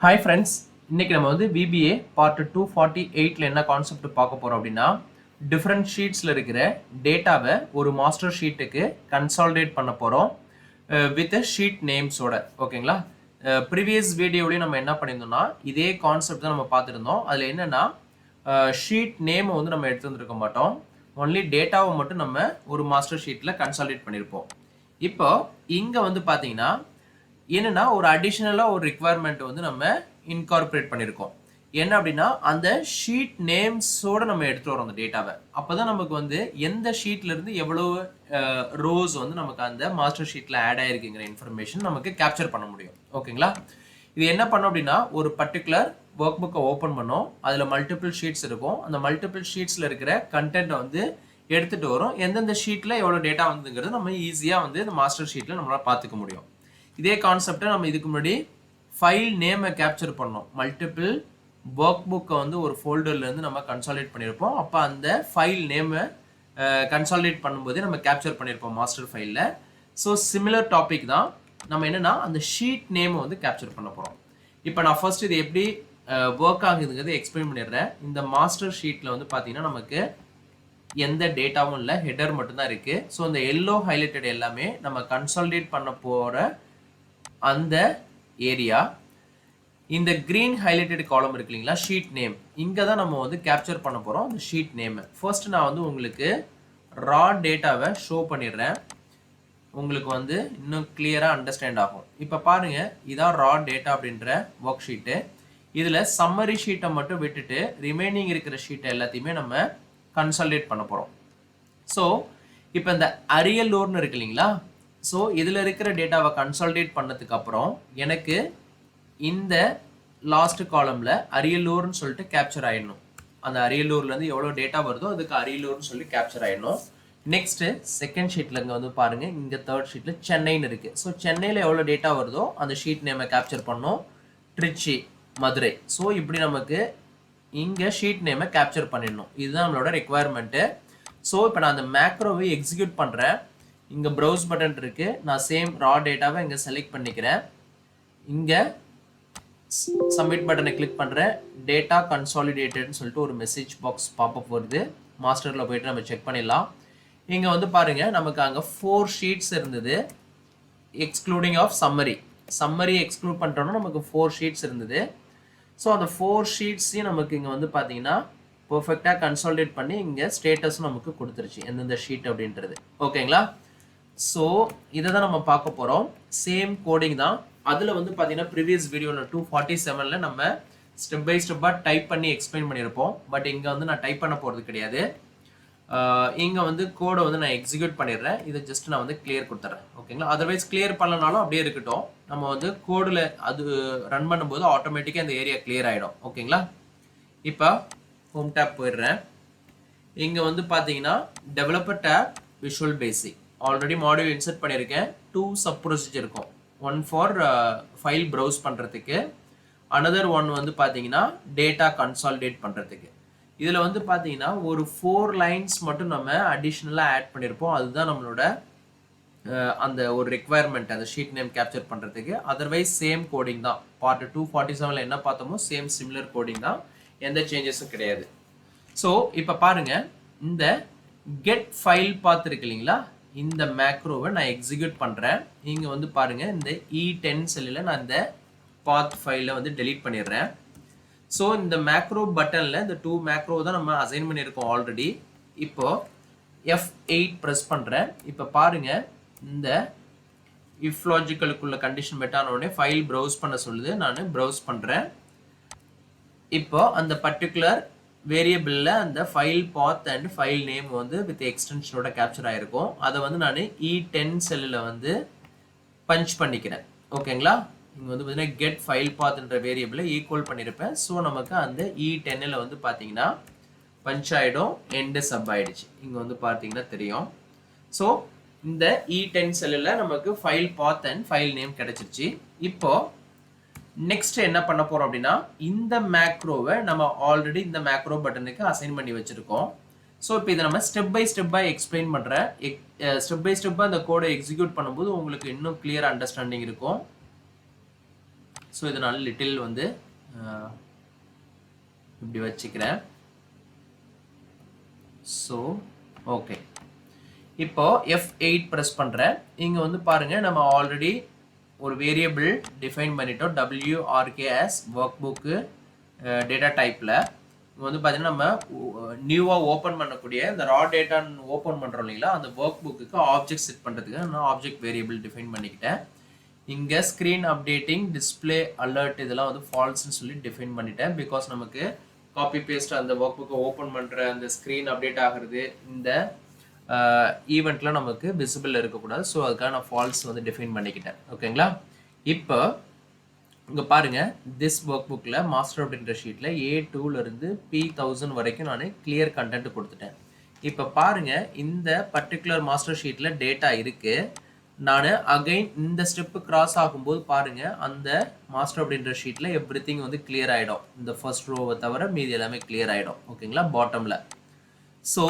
Hi friends, இன்னைக்கு நம்ம வந்து VBA part 248ல என்ன கான்செப்ட் பார்க்க போறோம் அப்படின்னா டிஃப்ரெண்ட் ஷீட்ஸ்ல இருக்கிற டேட்டாவை ஒரு மாஸ்டர் ஷீட்டுக்கு கன்சாலிடேட் பண்ண போறோம் வித் ஷீட் நேம்ஸோட. ஓகேங்களா? ப்ரீவியஸ் வீடியோலையும் நம்ம என்ன பண்ணியிருந்தோம்னா இதே கான்செப்ட் தான் நம்ம பார்த்துருந்தோம். அதில் என்னன்னா ஷீட் நேமை வந்து நம்ம எடுத்து வந்திருக்க மாட்டோம், ஒன்லி டேட்டாவை மட்டும் நம்ம ஒரு மாஸ்டர் ஷீட்டில் கன்சாலிடேட் பண்ணியிருப்போம். இப்போ இங்கே வந்து பார்த்தீங்கன்னா என்னன்னா ஒரு அடிஷனலாக ஒரு ரிக்வயர்மெண்ட் வந்து நம்ம இன்கார்பரேட் பண்ணியிருக்கோம். என்ன அப்படின்னா அந்த ஷீட் நேம்ஸோட நம்ம எடுத்துகிட்டு வரோம் அந்த டேட்டாவை. அப்போ தான் நமக்கு வந்து எந்த ஷீட்லேருந்து எவ்வளோ ரோஸ் வந்து நமக்கு அந்த மாஸ்டர் ஷீட்டில் ஆட் ஆகிருக்குங்கிற இன்ஃபர்மேஷன் நமக்கு கேப்சர் பண்ண முடியும். ஓகேங்களா? இது என்ன பண்ணோம் அப்படின்னா ஒரு பர்டிகுலர் ஒர்க் புக்கை ஓப்பன் பண்ணோம், அதில் மல்டிபிள் ஷீட்ஸ் இருக்கும். அந்த மல்டிபிள் ஷீட்ஸில் இருக்கிற கண்டென்ட்டை வந்து எடுத்துகிட்டு வரும். எந்தெந்த ஷீட்டில் எவ்வளோ டேட்டா வந்துங்கிறது நம்ம ஈஸியாக வந்து இந்த மாஸ்டர் ஷீட்டில் நம்மளால் பார்த்துக்க முடியும். இதே கான்செப்டை நம்ம இதுக்கு முன்னாடி ஃபைல் நேமை கேப்சர் பண்ணோம். மல்டிபிள் ஒர்க் புக்கை வந்து ஒரு ஃபோல்டர்லேருந்து நம்ம கன்சாலிடேட் பண்ணியிருப்போம். அப்போ அந்த ஃபைல் நேமை கன்சாலிடேட் பண்ணும்போதே நம்ம கேப்சர் பண்ணியிருப்போம் மாஸ்டர் ஃபைலில். ஸோ சிமிலர் டாபிக் தான். நம்ம என்னென்னா அந்த ஷீட் நேமை வந்து கேப்சர் பண்ண போகிறோம். இப்போ நான் ஃபர்ஸ்ட் இது எப்படி ஒர்க் ஆகுதுங்கிறது எக்ஸ்பிளைன் பண்ணிடுறேன். இந்த மாஸ்டர் ஷீட்டில் வந்து பார்த்தீங்கன்னா நமக்கு எந்த டேட்டாவும் இல்லை, ஹெடர் மட்டும்தான் இருக்குது. ஸோ இந்த எல்லோ ஹைலைட்டட் எல்லாமே நம்ம கன்சாலிடேட் பண்ண போகிற அந்த ஏரியா. இந்த கிரீன் ஹைலைட்டட் காலம் இருக்கு இல்லைங்களா, ஷீட் நேம், இங்கே தான் நம்ம வந்து கேப்சர் பண்ண போகிறோம் அந்த ஷீட் நேமை. ஃபர்ஸ்ட் நான் வந்து உங்களுக்கு ரா டேட்டாவை ஷோ பண்ணிடுறேன், உங்களுக்கு வந்து இன்னும் கிளியராக அண்டர்ஸ்டாண்ட் ஆகும். இப்போ பாருங்கள், இதான் ரா டேட்டா அப்படின்ற ஒர்க் ஷீட்டு. இதில் சம்மரி ஷீட்டை மட்டும் விட்டுட்டு ரிமைனிங் இருக்கிற ஷீட்டை எல்லாத்தையுமே நம்ம கன்சாலிடேட் பண்ண போகிறோம். ஸோ இப்போ இந்த அரியலூர்னு இருக்கு இல்லைங்களா, ஸோ இதில் இருக்கிற டேட்டாவை கன்சாலிடேட் பண்ணதுக்கு அப்புறம் எனக்கு இந்த லாஸ்ட் காலமில் அரியலூர்னு சொல்லிட்டு கேப்சர் ஆகிடணும். அந்த அரியலூர்லேருந்து எவ்வளோ டேட்டா வருதோ அதுக்கு அரியலூர்னு சொல்லி கேப்சர் ஆகிடணும். நெக்ஸ்ட்டு செகண்ட் ஷீட்டில் இங்கே வந்து பாருங்கள், இங்கே தேர்ட் ஷீட்டில் சென்னைன்னு இருக்குது. ஸோ சென்னையில் எவ்வளோ டேட்டா வருதோ அந்த ஷீட் நேமை கேப்சர் பண்ணோம். திருச்சி, மதுரை. ஸோ இப்படி நமக்கு இங்கே ஷீட் நேமை கேப்சர் பண்ணிடணும். இதுதான் நம்மளோட ரெக்குவயர்மெண்ட்டு. ஸோ இப்போ நான் அந்த மேக்ரோவை எக்ஸிக்யூட் பண்ணுறேன். இங்கே ப்ரௌஸ் பட்டன் இருக்குது, நான் சேம் ரா டேட்டாவை இங்கே செலக்ட் பண்ணிக்கிறேன். இங்கே சப்மிட் பட்டனை கிளிக் பண்ணுறேன். டேட்டா கன்சாலிடேட்டட்னு சொல்லிட்டு ஒரு மெசேஜ் பாக்ஸ் பாப்அப் வருது. மாஸ்டரில் போயிட்டு நம்ம செக் பண்ணிடலாம். இங்கே வந்து பாருங்கள், நமக்கு அங்கே 4 ஷீட்ஸ் இருந்தது எக்ஸ்க்ளூடிங் ஆஃப் சம்மரி எக்ஸ்க்ளூட் பண்ணுறோன்னா நமக்கு 4 ஷீட்ஸ் இருந்தது. ஸோ அந்த 4 ஷீட்ஸையும் நமக்கு இங்கே வந்து பார்த்தீங்கன்னா பர்ஃபெக்டாக கன்சாலிடேட் பண்ணி இங்கே ஸ்டேட்டஸும் நமக்கு கொடுத்துருச்சு எந்தெந்த ஷீட் அப்படின்றது. ஓகேங்களா? ஸோ இதை தான் நம்ம பார்க்க போகிறோம். சேம் கோடிங் தான். அதில் வந்து பார்த்தீங்கன்னா ப்ரீவியஸ் வீடியோவில் 247ல் நம்ம ஸ்டெப் பை ஸ்டெப்பாக டைப் பண்ணி எக்ஸ்பிளைன் பண்ணியிருப்போம். பட் இங்கே வந்து நான் டைப் பண்ண போகிறது கிடையாது. இங்கே வந்து கோடை வந்து நான் எக்ஸிக்யூட் பண்ணிடுறேன். இதை ஜஸ்ட் நான் வந்து கிளியர் கொடுத்துட்றேன். ஓகேங்களா? அதர்வைஸ் கிளியர் பண்ணலனாலும் அப்படியே இருக்கட்டும். நம்ம வந்து கோடில் அது ரன் பண்ணும்போது ஆட்டோமேட்டிக்காக இந்த ஏரியா கிளியர் ஆகிடும். ஓகேங்களா? இப்போ ஹோம் டேப் போயிடுறேன். இங்கே வந்து பார்த்தீங்கன்னா developer tape, Visual Basic, already module insert பண்ணியிருக்கேன். 2 சப் ப்ரொசீஜர் இருக்கும். ஒன் ஃபார் ஃபைல் ப்ரௌஸ் பண்ணுறதுக்கு, அனதர் ஒன் வந்து பார்த்தீங்கன்னா டேட்டா கன்சாலிடேட் பண்ணுறதுக்கு. இதில் வந்து பார்த்தீங்கன்னா ஒரு 4 லைன்ஸ் மட்டும் நம்ம அடிஷ்னலாக ஆட் பண்ணியிருப்போம். அதுதான் நம்மளோட அந்த ஒரு ரெக்குவயர்மெண்ட், அந்த ஷீட் நேம் கேப்சர் பண்ணுறதுக்கு. அதர்வைஸ் சேம் கோடிங் தான். பார்ட் 247ல் என்ன பார்த்தோமோ சேம் சிமிலர் கோடிங் தான், எந்த சேஞ்சஸும் கிடையாது. ஸோ இப்போ பாருங்கள், இந்த கெட் ஃபைல் பார்த்துருக்கு இல்லைங்களா, இந்த மேக்ரோவை நான் எக்ஸிக்யூட் பண்ணுறேன். இங்கே வந்து பாருங்கள், இந்த E10 செல்லில் நான் இந்த பாத் ஃபைலை வந்து டெலீட் பண்ணிடுறேன். ஸோ இந்த மேக்ரோ பட்டனில் இந்த 2 மேக்ரோ தான் நம்ம அசைன் பண்ணியிருக்கோம் ஆல்ரெடி. இப்போது F8 ப்ரெஸ் பண்ணுறேன். இப்போ பாருங்கள், இந்த இஃப் லாஜிக்கலுக்குள்ள கண்டிஷன் பெட்டான உடனே ஃபைல் ப்ரௌஸ் பண்ண சொல்லுது. நான் ப்ரௌஸ் பண்ணுறேன். இப்போ அந்த பர்டிகுலர் வேரியபிளில் அந்த file path and file name வந்து வித் எக்ஸ்டென்ஷனோட கேப்சர் ஆகிருக்கும். அதை வந்து நான் E10 செல்லில் வந்து பஞ்ச் பண்ணிக்கிறேன். ஓகேங்களா? இங்கே வந்து பார்த்தீங்கன்னா கெட் ஃபைல் பாத்ன்ற வேரியபிளை ஈக்குவல் பண்ணியிருப்பேன். ஸோ நமக்கு அந்த E10ல் வந்து பார்த்தீங்கன்னா பஞ்ச் ஆகிடும், எண்டு சப் ஆகிடுச்சு. இங்கே வந்து பார்த்தீங்கன்னா தெரியும். ஸோ இந்த E10 செல்லில் நமக்கு file path and file name கிடச்சிருச்சு. இப்போது நெக்ஸ்ட் என்ன பண்ண போறோம் அப்படின்னா, இந்த மேக்ரோவை நம்ம ஆல்ரெடி இந்த மேக்ரோ பட்டனுக்கு அசைன் பண்ணி வச்சிருக்கோம். ஸோ இப்போ இதை நம்ம ஸ்டெப் பை ஸ்டெப்பாக எக்ஸ்பிளைன் பண்ணுறேன். ஸ்டெப் பை ஸ்டெப்பாக அந்த கோடை எக்ஸிக்யூட் பண்ணும்போது உங்களுக்கு இன்னும் கிளியர் அண்டர்ஸ்டாண்டிங் இருக்கும். ஸோ இதனால் லிட்டில் வந்து இப்படி வச்சுக்கிறேன். ஸோ ஓகே, இப்போ F8 ப்ரெஸ் பண்ணுறேன். இங்கே வந்து பாருங்கள், நம்ம ஆல்ரெடி ஒரு வேரியபிள் டிஃபைன் பண்ணிட்டோம், WRK as ஒர்க்புக்கு டேட்டா டைப்பில். இங்கே வந்து பார்த்தீங்கன்னா நம்ம நியூவாக ஓப்பன் பண்ணக்கூடிய இந்த ரா டேட்டா ஓப்பன் பண்ணுறோம் இல்லைங்களா, அந்த ஒர்க் புக்கு ஆப்ஜெக்ட் செட் பண்ணுறதுக்கு நான் ஆப்ஜெக்ட் வேரியபிள் டிஃபைன் பண்ணிக்கிட்டேன். இங்கே ஸ்க்ரீன் அப்டேட்டிங், டிஸ்பிளே அலர்ட் இதெல்லாம் வந்து ஃபால்ஸ்ன்னு சொல்லி டிஃபைன் பண்ணிட்டேன். பிகாஸ் நமக்கு காப்பி பேஸ்ட் அந்த ஒர்க் புக்கை ஓப்பன் பண்ணுற அந்த ஸ்க்ரீன் அப்டேட் ஆகிறது இந்த ஈவெண்ட்டில் நமக்கு விசிபிள் இருக்கக்கூடாது. ஸோ அதுக்காக நான் ஃபால்ஸ் வந்து டிஃபைன் பண்ணிக்கிட்டேன். ஓகேங்களா? இப்போ இங்கே பாருங்கள், திஸ் ஒர்க் புக்கில் மாஸ்டர் அப்படின்ற ஷீட்டில் A2லேருந்து P1000 வரைக்கும் நான் கிளியர் கண்டென்ட் கொடுத்துட்டேன். இப்போ பாருங்கள், இந்த பர்டிகுலர் மாஸ்டர் ஷீட்டில் டேட்டா இருக்குது. நான் அகைன் இந்த ஸ்டெப்பு கிராஸ் ஆகும்போது பாருங்கள், அந்த மாஸ்டர் அப்படின்ற ஷீட்டில் எவ்ரிதிங் வந்து கிளியர் ஆகிடும். இந்த ஃபர்ஸ்ட் ரோவை தவிர மீதி எல்லாமே கிளியர் ஆகிடும். ஓகேங்களா? பாட்டமில். ஸோ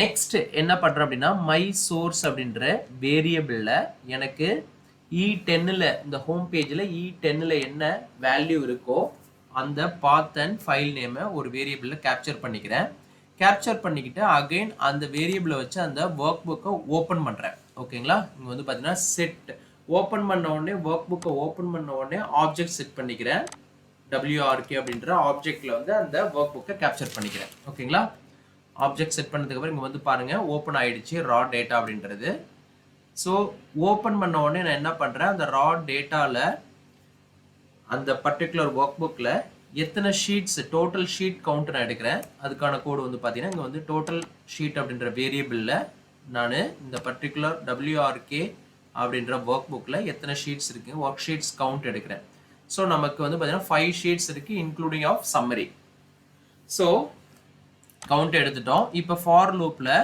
நெக்ஸ்ட் என்ன பண்ணுறேன் அப்படின்னா, மை சோர்ஸ் அப்படின்ற வேரியபிளில் எனக்கு E10ல் இந்த ஹோம் பேஜில் E10ல் என்ன வேல்யூ இருக்கோ அந்த பாத் அண்ட் ஃபைல் நேமை ஒரு வேரியபிளில் கேப்சர் பண்ணிக்கிறேன். கேப்சர் பண்ணிக்கிட்டு அகைன் அந்த வேரியபிளை வச்சு அந்த ஒர்க் புக்கை ஓப்பன் பண்ணுறேன். ஓகேங்களா? இங்கே வந்து பார்த்தீங்கன்னா செட் ஓப்பன் பண்ண உடனே ஒர்க் புக்கை ஓப்பன் பண்ண உடனே ஆப்ஜெக்ட் செட் பண்ணிக்கிறேன். WRK அப்படின்ற ஆப்ஜெக்டில் வந்து அந்த ஒர்க் புக்கை கேப்சர் பண்ணிக்கிறேன். ஓகேங்களா? ஆப்ஜெக்ட் செட் பண்ணதுக்கப்புறம் இங்கே வந்து பாருங்கள், ஓப்பன் ஆகிடுச்சு ரா டேட்டா அப்படின்றது. ஸோ ஓப்பன் பண்ண உடனே நான் என்ன பண்ணுறேன், அந்த ரா டேட்டாவில் அந்த பர்டிகுலர் ஒர்க் புக்கில் எத்தனை ஷீட்ஸ் டோட்டல் ஷீட் கவுண்ட் நான் எடுக்கிறேன். அதுக்கான கோடு வந்து பார்த்தீங்கன்னா இங்கே வந்து டோட்டல் ஷீட் அப்படின்ற வேரியபிளில் நான் இந்த பர்டிகுலர் WRK அப்படின்ற ஒர்க் புக்கில் எத்தனை ஷீட்ஸ் இருக்குது ஒர்க் ஷீட்ஸ் கவுண்ட் எடுக்கிறேன். ஸோ நமக்கு வந்து பார்த்தீங்கன்னா 5 ஷீட்ஸ் இருக்குது including of summary. So count எடுத்துட்டோம். இப்போ ஃபார் லூப்பில்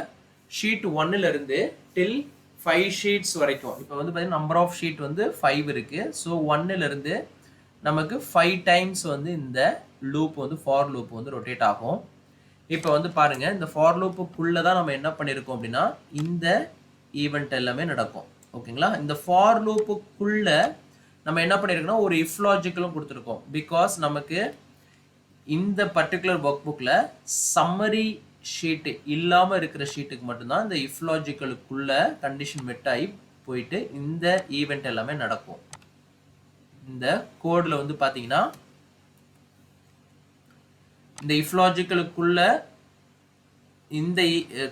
ஷீட் 1லேருந்து டில் 5 ஷீட்ஸ் வரைக்கும் இப்போ வந்து பார்த்தீங்கன்னா நம்பர் ஆஃப் ஷீட் வந்து 5 இருக்குது. ஸோ 1லேருந்து நமக்கு 5 டைம்ஸ் வந்து இந்த லூப் வந்து ஃபார் லூப் வந்து ரொட்டேட் ஆகும். இப்போ வந்து பாருங்கள், இந்த ஃபார் லூப்புக்குள்ளே தான் நம்ம என்ன பண்ணியிருக்கோம் அப்படின்னா இந்த ஈவெண்ட் எல்லாமே நடக்கும். ஓகேங்களா? இந்த ஃபார் லூப்புக்குள்ளே நம்ம என்ன பண்ணியிருக்கோம்னா ஒரு இஃப் லாஜிக்கலும் கொடுத்துருக்கோம். பிகாஸ் நமக்கு இந்த பர்டிகுலர் ஒர்க் புக்கில் சம்மரி ஷீட்டு இல்லாமல் இருக்கிற ஷீட்டுக்கு மட்டும்தான் இந்த இஃப் லாஜிக்கலுக்குள்ள கண்டிஷன் மெட் ஆகி போயிட்டு இந்த ஈவெண்ட் எல்லாமே நடக்கும். இந்த கோடில் வந்து பார்த்தீங்கன்னா இந்த இஃப் லாஜிக்கலுக்குள்ள இந்த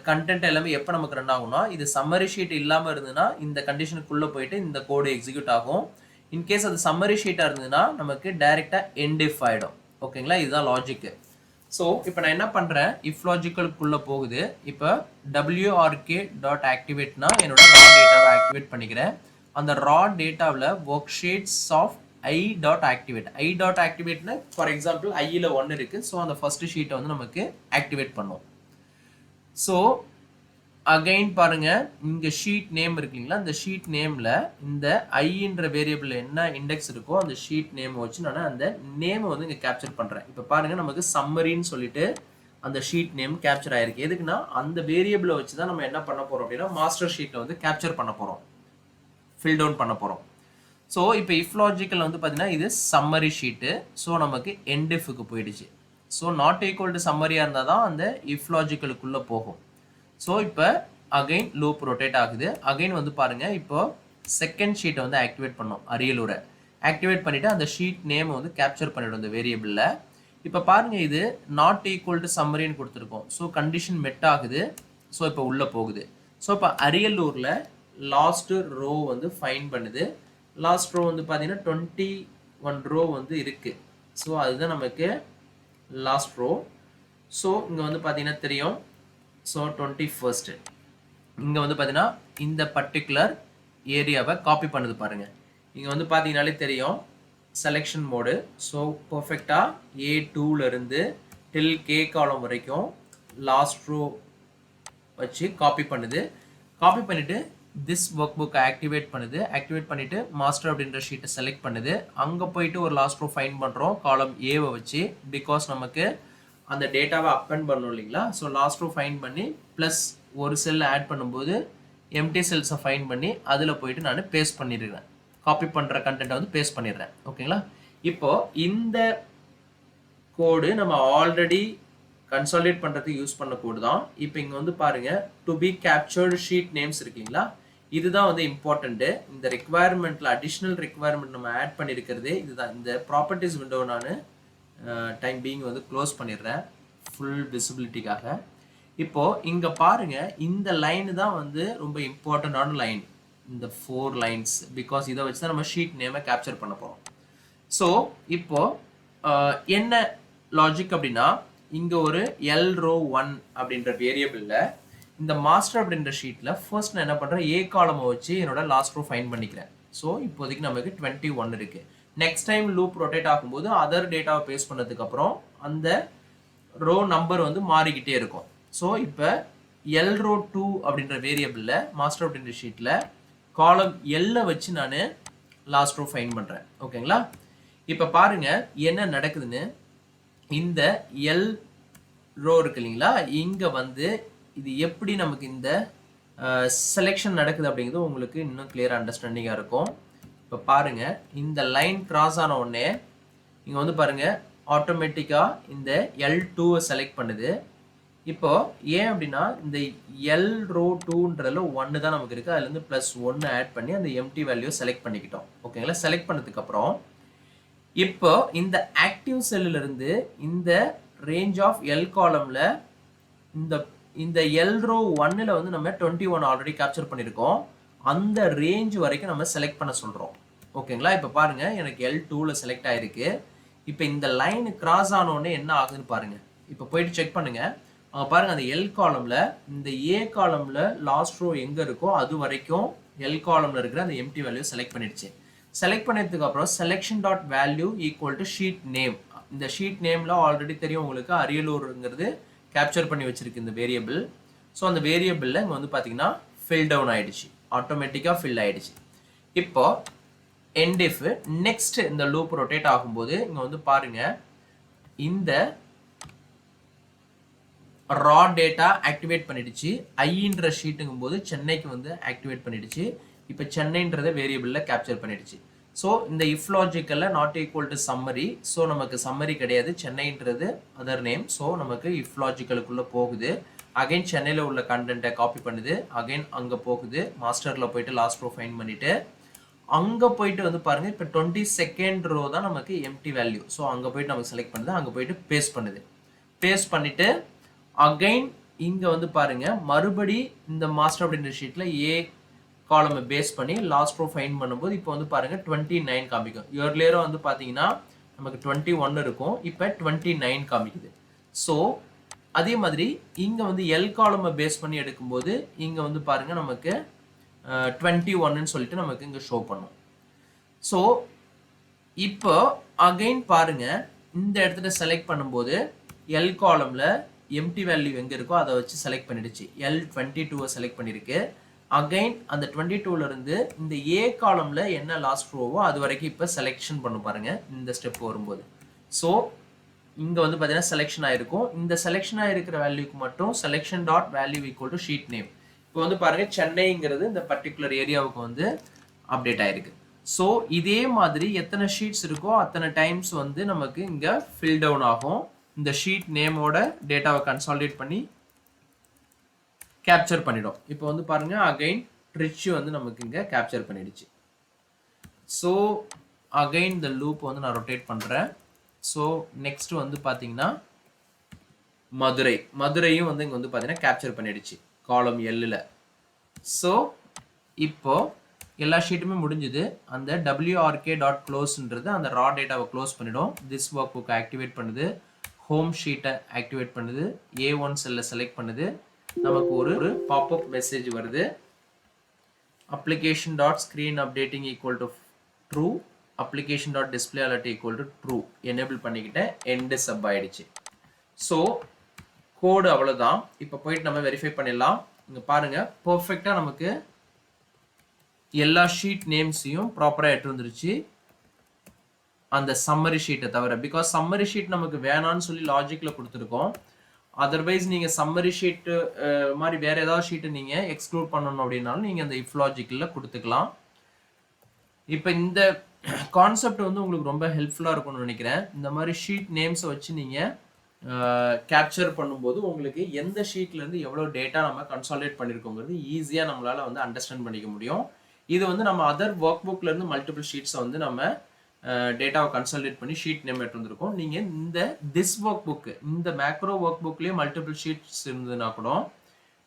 கண்டென்ட் எல்லாமே எப்போ நமக்கு ரன் ஆகும்னா, இது சம்மரி ஷீட் இல்லாமல் இருந்ததுன்னா இந்த கண்டிஷனுக்குள்ளே போயிட்டு இந்த கோடு எக்ஸிக்யூட் ஆகும். இன்கேஸ் அது சம்மரி ஷீட்டாக இருந்ததுன்னா நமக்கு டைரெக்டாக எண்ட் இஃப் ஆகிடும். ஓகேங்களா? இதுதான் லாஜிக்கு. ஸோ இப்போ நான் என்ன பண்ணுறேன், இஃப் லாஜிக்கலுக்குள்ளே போகுது. இப்போ WRK.activateனா என்னோட ரா டேட்டாவை ஆக்டிவேட் பண்ணிக்கிறேன். அந்த ரா டேட்டாவில் ஒர்க் ஷீட்ஸ் ஆஃப் I.activate. I.activateனா ஃபார் எக்ஸாம்பிள் ஐயில் 1 இருக்குது. ஸோ அந்த ஃபர்ஸ்ட் ஷீட்டை வந்து நமக்கு ஆக்டிவேட் பண்ணும். ஸோ அகைன் பாருங்கள், இங்கே ஷீட் நேம் இருக்குங்களா, இந்த ஷீட் நேமில் இந்த ஐன்ற வேரியபிள் என்ன இண்டெக்ஸ் இருக்கோ அந்த ஷீட் நேம் வச்சு நான் அந்த நேமை வந்து இங்கே கேப்சர் பண்ணுறேன். இப்போ பாருங்கள், நமக்கு சம்மரின்னு சொல்லிட்டு அந்த ஷீட் நேம் கேப்சர் ஆகிருக்கு. எதுக்குன்னா அந்த வேரியபிளை வச்சு தான் நம்ம என்ன பண்ண போகிறோம் அப்படின்னா மாஸ்டர் ஷீட்டில் வந்து கேப்சர் பண்ண போகிறோம், ஃபில் டவுன் பண்ண போகிறோம். ஸோ இப்போ இஃப் லாஜிக்கல் வந்து பார்த்தீங்கன்னா இது சம்மரி ஷீட்டு. ஸோ நமக்கு எண்ட் இஃப்க்கு போயிடுச்சு. ஸோ நாட் ஈக்குவல் டு சம்மரியாக இருந்தால் தான் அந்த இஃப் லாஜிக்கலுக்குள்ளே போகும். ஸோ இப்போ அகைன் லூப் ரொட்டேட் ஆகுது. அகைன் வந்து பாருங்கள், இப்போ செகண்ட் ஷீட்டை வந்து ஆக்டிவேட் பண்ணோம். அரியலூரை ஆக்டிவேட் பண்ணிவிட்டு அந்த ஷீட் நேம் வந்து கேப்சர் பண்ணிவிடும் இந்த வேரியபிளில். இப்போ பாருங்கள், இது நாட் ஈக்குவல் டு சம்மரின்னு கொடுத்துருக்கோம். ஸோ கண்டிஷன் மெட் ஆகுது. ஸோ இப்போ உள்ளே போகுது. ஸோ இப்போ அரியலூரில் லாஸ்ட்டு ரோ வந்து ஃபைன் பண்ணுது. லாஸ்ட் ரோ வந்து பார்த்தீங்கன்னா 21 ரோ வந்து இருக்குது. ஸோ அதுதான் நமக்கு லாஸ்ட் ரோ. ஸோ இங்கே வந்து பார்த்தீங்கன்னா தெரியும். ஸோ 21st இங்கே வந்து பார்த்தீங்கன்னா இந்த பர்டிகுலர் ஏரியாவை காப்பி பண்ணுது பாருங்கள். இங்கே வந்து பார்த்தீங்கனாலே தெரியும் செலெக்ஷன் மோடு. ஸோ பர்ஃபெக்டாக A2லேருந்து டில் K காலம் வரைக்கும் லாஸ்ட் ரோ வச்சு காப்பி பண்ணுது. காப்பி பண்ணிவிட்டு திஸ் ஒர்க் புக்கை ஆக்டிவேட் பண்ணுது. ஆக்டிவேட் பண்ணிவிட்டு மாஸ்டர் அப்படின்ற ஷீட்டை செலக்ட் பண்ணுது. அங்கே போயிட்டு ஒரு லாஸ்ட் ரோ ஃபைன் பண்ணுறோம் காலம் ஏவை வச்சு. பிகாஸ் நமக்கு அந்த டேட்டாவை அப்பெண்ட் பண்ணணும் இல்லைங்களா. ஸோ லாஸ்ட் ரோ ஃபைன் பண்ணி ப்ளஸ் ஒரு செல் ஆட் பண்ணும்போது எம்டி செல்ஸை ஃபைன் பண்ணி அதில் போயிட்டு நான் பேஸ்ட் பண்ணிடுறேன். காப்பி பண்ணுற கண்டென்ட்டை வந்து பேஸ்ட் பண்ணிடுறேன். ஓகேங்களா? இப்போ இந்த கோடு நம்ம ஆல்ரெடி கன்சாலிடேட் பண்ணுறதுக்கு யூஸ் பண்ண கோடு தான். இப்போ இங்கே வந்து பாருங்க to be captured sheet names இருக்குங்களா, இதுதான் வந்து இம்பார்ட்டண்ட்டு. இந்த ரெக்குவயர்மெண்ட்டில் அடிஷ்னல் ரெக்குவயர்மெண்ட் நம்ம ஆட் பண்ணியிருக்கிறது இதுதான். இந்த ப்ராப்பர்ட்டிஸ் விண்டோ நான் டைம் பீயிங் வந்து க்ளோஸ் பண்ணிடுறேன் ஃபுல் விசிபிலிட்டிக்காக. இப்போது இங்கே பாருங்க இந்த லைன் தான் வந்து ரொம்ப இம்பார்ட்டண்டான லைன், இந்த 4 லைன்ஸ். பிகாஸ் இதை வச்சு தான் நம்ம ஷீட் நேமை கேப்சர் பண்ண போகிறோம். ஸோ இப்போ என்ன லாஜிக் அப்படின்னா, இங்கே ஒரு எல் ரோ 1 அப்படின்ற வேரியபிளில் இந்த மாஸ்டர் அப்படின்ற ஷீட்டில் ஃபர்ஸ்ட் நான் என்ன பண்ணுறேன், ஏ காலமை வச்சு என்னோட லாஸ்ட் ரோ ஃபைண்ட் பண்ணிக்கிறேன். ஸோ இப்போதைக்கு நமக்கு 21 இருக்குது. நெக்ஸ்ட் டைம் லூப் ரொட்டேட் ஆகும்போது அதர் டேட்டாவை பேஸ் பண்ணதுக்கப்புறம் அந்த ரோ நம்பர் வந்து மாறிக்கிட்டே இருக்கும். ஸோ இப்போ எல் ரோ 2 அப்படின்ற வேரியபிளில் மாஸ்டர் அப்படின்ற ஷீட்டில் காலம் எல்லை வச்சு நான் லாஸ்ட் ரோ ஃபைண்ட் பண்ணுறேன். ஓகேங்களா? இப்போ பாருங்க என்ன நடக்குதுன்னு. இந்த எல் ரோ இருக்கு இல்லைங்களா, இங்கே வந்து இது எப்படி நமக்கு இந்த செலெக்ஷன் நடக்குது அப்படிங்கிறது உங்களுக்கு இன்னும் கிளியர் அண்டர்ஸ்டாண்டிங்காக இருக்கும். இப்போ பாருங்க இந்த லைன் கிராஸ் ஆன உடனே இங்கே வந்து பாருங்க ஆட்டோமேட்டிக்காக இந்த L2 செலக்ட் பண்ணுது. இப்போ ஏன் அப்படின்னா இந்த எல் ரோ 2ன்றதுல 1 தான் நமக்கு இருக்குது, அதுலேருந்து +1 ஆட் பண்ணி அந்த எம்டி வேல்யூ செலக்ட் பண்ணிக்கிட்டோம். ஓகேங்களா? செலக்ட் பண்ணதுக்கப்புறம் இப்போ இந்த ஆக்டிவ் செல்லிலிருந்து இந்த ரேஞ்ச் ஆஃப் எல் காலமில் இந்த எல் ரோ 1ல் வந்து நம்ம 21 ஆல்ரெடி கேப்சர் பண்ணியிருக்கோம். அந்த ரேஞ்ச் வரைக்கும் நம்ம செலக்ட் பண்ண சொல்கிறோம். ஓகேங்களா? இப்போ பாருங்க எனக்கு L2ல செலக்ட் ஆயிருக்கு. இப்போ இந்த லைன் கிராஸ் ஆனோடனே என்ன ஆகுதுன்னு பாருங்க. இப்போ போயிட்டு செக் பண்ணுங்க. பாருங்க அந்த எல் காலம்ல இந்த ஏ காலம்ல லாஸ்ட் ரோ எங்க இருக்கோ அது வரைக்கும் எல் காலம்ல இருக்கிற அந்த எம்டி வேல்யூ செலக்ட் பண்ணிடுச்சு. செலக்ட் பண்ணதுக்கு அப்புறம் selection dot value equal to sheet name. இந்த ஷீட் நேம்ல ஆல்ரெடி தெரியும் உங்களுக்கு, அரியலூருங்கிறது கேப்சர் பண்ணி வச்சிருக்கு இந்த வேரியபிள். ஸோ அந்த வேரியபிளில் இங்கே வந்து பார்த்தீங்கன்னா ஃபில் டவுன் ஆயிடுச்சு, ஆட்டோமேட்டிக்காக ஃபில் ஆயிடுச்சு. இப்போ எண்ட் இஃப் நெக்ஸ்ட் இந்த லூப் ரொட்டேட் ஆகும்போது இங்கே வந்து பாருங்க இந்த ரா டேட்டா ஆக்டிவேட் பண்ணிடுச்சு. ஐன்ற ஷீட்டுங்கும் போது சென்னைக்கு வந்து ஆக்டிவேட் பண்ணிடுச்சு. இப்போ சென்னைன்றதை வேரியபிளில் கேப்சர் பண்ணிடுச்சு. ஸோ இந்த இஃப் லாஜிக்கலில் not equal to summary. So நமக்கு சம்மரி கிடையாது, சென்னைன்றது அதர் நேம். ஸோ நமக்கு இஃப் லாஜிக்கலுக்குள்ளே போகுது. அகைன் சென்னையில் உள்ள கண்டென்ட்டை காப்பி பண்ணுது, அகைன் அங்கே போகுது, மாஸ்டரில் போயிட்டு லாஸ்ட் ரோ ஃபைண்ட் பண்ணிவிட்டு அங்கே போயிட்டு வந்து பாருங்கள் இப்போ 22nd ரோ தான் நமக்கு எம்டி வேல்யூ. ஸோ அங்கே போயிட்டு நமக்கு செலக்ட் பண்ணுது, அங்கே போயிட்டு பேஸ்ட் பண்ணுது. பேஸ்ட் பண்ணிவிட்டு அகைன் இங்கே வந்து பாருங்க மறுபடி இந்த மாஸ்டர் அப்படின்ற ஷீட்டில் ஏ காலமை பேஸ் பண்ணி லாஸ்ட் ரோ ஃபைண்ட் பண்ணும்போது இப்போ வந்து பாருங்க 29 காமிக்கும். இயர்லியராக வந்து பார்த்தீங்கன்னா நமக்கு 21 இருக்கும், இப்போ 29 காமிக்குது. ஸோ அதே மாதிரி இங்கே வந்து எல் காலமை பேஸ் பண்ணி எடுக்கும்போது இங்கே வந்து பாருங்க நமக்கு 21ன்னு சொல்லிட்டு நமக்கு இங்கே ஷோ பண்ணும். ஸோ இப்போ அகைன் பாருங்க இந்த இடத்துல செலக்ட் பண்ணும்போது எல் காலமில் எம்டி வேல்யூ எங்கே இருக்கோ அதை வச்சு செலக்ட் பண்ணிடுச்சு. L22 செலக்ட் பண்ணியிருக்கு. அகைன் அந்த 22ல இருந்து இந்த ஏ காலமில் என்ன லாஸ்ட் ரோவோ அது வரைக்கும் இப்போ செலெக்ஷன் பண்ண பாருங்க இந்த ஸ்டெப் வரும்போது. ஸோ இங்கே வந்து பார்த்தீங்கன்னா செலெக்ஷன் ஆயிருக்கும். இந்த செலெக்ஷன் ஆகிருக்கிற வேல்யூக்கு மட்டும் selection dot value equal to sheet name. இப்போ வந்து பாருங்க சென்னைங்கிறது இந்த பர்டிகுலர் ஏரியாவுக்கு வந்து அப்டேட் ஆயிருக்கு. ஸோ இதே மாதிரி எத்தனை ஷீட்ஸ் இருக்கோ அத்தனை டைம்ஸ் வந்து நமக்கு இங்கே ஃபில் டவுன் ஆகும். இந்த ஷீட் நேமோட டேட்டாவை கன்சாலிடேட் பண்ணி கேப்சர் பண்ணிடும். இப்போ வந்து பாருங்க அகைன் ட்ரிச் வந்து நமக்கு இங்கே கேப்சர் பண்ணிடுச்சு. ஸோ அகைன் இந்த லூப் வந்து நான் ரொட்டேட் பண்ணுறேன். ஸோ நெக்ஸ்ட் வந்து பார்த்தீங்கன்னா மதுரையும் வந்து இங்கே வந்து பார்த்தீங்கன்னா கேப்சர் பண்ணிடுச்சு காலம் எல்லில். ஸோ இப்போ எல்லா ஷீட்டுமே முடிஞ்சுது. அந்த wrk.closeன்றது அந்த ரா டேட்டாவை க்ளோஸ் பண்ணிடும். திஸ் ஒர்க் புக் ஆக்டிவேட் பண்ணுது, ஹோம் ஷீட்டை ஆக்டிவேட் பண்ணுது, A1 செல்லை செலக்ட் பண்ணுது. நமக்கு ஒரு பாப்அப் மெசேஜ் வருது, application dot screen updating equal to true, application dot display alert equal to true enable பண்ணிக்கிட்டேன். end sub ஆயிடுச்சு. ஸோ கோடு அவ்வளோதான். இப்போ போயிட்டு நம்ம வெரிஃபை பண்ணிடலாம். இங்கே பாருங்க பர்ஃபெக்டாக நமக்கு எல்லா ஷீட் நேம்ஸையும் ப்ராப்பராக எடுத்து வந்துருச்சு அந்த சம்மரி ஷீட்டை தவிர. பிகாஸ் சம்மரி ஷீட் நமக்கு வேணான்னு சொல்லி லாஜிக்கில் கொடுத்துருக்கோம். அதர்வைஸ் நீங்கள் சம்மரி ஷீட்டு மாதிரி வேறு ஏதாவது ஷீட்டை நீங்கள் எக்ஸ்க்ளூட் பண்ணணும் அப்படின்னாலும் நீங்கள் அந்த இஃப் லாஜிக்கில் கொடுத்துக்கலாம். இப்போ இந்த கான்செப்ட் வந்து உங்களுக்கு ரொம்ப ஹெல்ப்ஃபுல்லாக இருக்கும்னு நினைக்கிறேன். இந்த மாதிரி ஷீட் நேம்ஸை வச்சு நீங்கள் கேப்சர் பண்ணும்போது உங்களுக்கு எந்த ஷீட்லேருந்து எவ்வளோ டேட்டா நம்ம கன்சாலிடேட் பண்ணியிருக்கோங்கிறது ஈஸியாக நம்மளால் வந்து அண்டர்ஸ்டாண்ட் பண்ணிக்க முடியும். இது வந்து நம்ம அதர் ஒர்க் புக்லேருந்து மல்டிபிள் ஷீட்ஸை வந்து நம்ம டேட்டாவை கன்சாலிடேட் பண்ணி ஷீட் நேம் எடுத்து வந்திருக்கோம். நீங்கள் திஸ் ஒர்க் புக்கு இந்த மேக்ரோ ஒர்க் புக்லேயே மல்டிபிள் ஷீட்ஸ் இருந்ததுன்னா கூட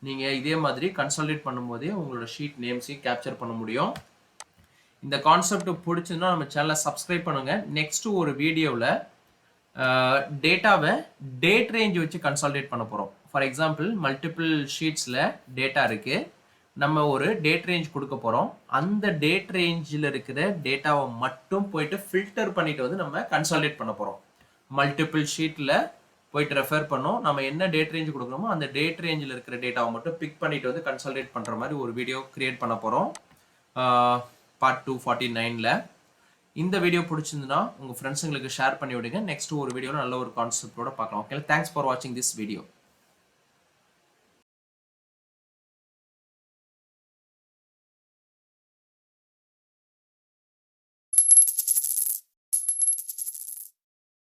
நீங்கள் இதே மாதிரி கன்சாலிடேட் பண்ணும்போதே உங்களோட ஷீட் நேம்ஸையும் கேப்சர் பண்ண முடியும். இந்த கான்செப்ட் பிடிச்சதுன்னா நம்ம சேனலை சப்ஸ்கிரைப் பண்ணுங்க. நெக்ஸ்ட் ஒரு வீடியோவில் டேட்டாவை டேட் ரேஞ்ச் வச்சு கன்சாலிடேட் பண்ண போகிறோம். ஃபார் எக்ஸாம்பிள் மல்டிபிள் ஷீட்ஸில் டேட்டா இருக்குது, நம்ம ஒரு டேட் ரேஞ்ச் கொடுக்க போகிறோம். அந்த டேட் ரேஞ்சில் இருக்கிற டேட்டாவை மட்டும் போயிட்டு ஃபில்டர் பண்ணிட்டு வந்து நம்ம கன்சாலிடேட் பண்ண போகிறோம். மல்டிபிள் ஷீட்டில் போயிட்டு ரெஃபர் பண்ணோம், நம்ம என்ன டேட் ரேஞ்ச் கொடுக்குறோமோ அந்த டேட் ரேஞ்சில் இருக்கிற டேட்டாவை மட்டும் பிக் பண்ணிட்டு வந்து கன்சாலிடேட் பண்ணுற மாதிரி ஒரு வீடியோ கிரியேட் பண்ண போகிறோம் பார்ட் 249ல். இந்த வீடியோ பிடிச்சிருந்துன்னா உங்கள் ஃப்ரெண்ட்ஸுங்களுக்கு ஷேர் பண்ணி விடுங்க. நெக்ஸ்ட் ஒரு வீடியோவில் நல்ல ஒரு கான்செப்டோட பார்க்கலாம். ஓகே, தேங்க்ஸ் ஃபார் வாட்சிங் திஸ் வீடியோ.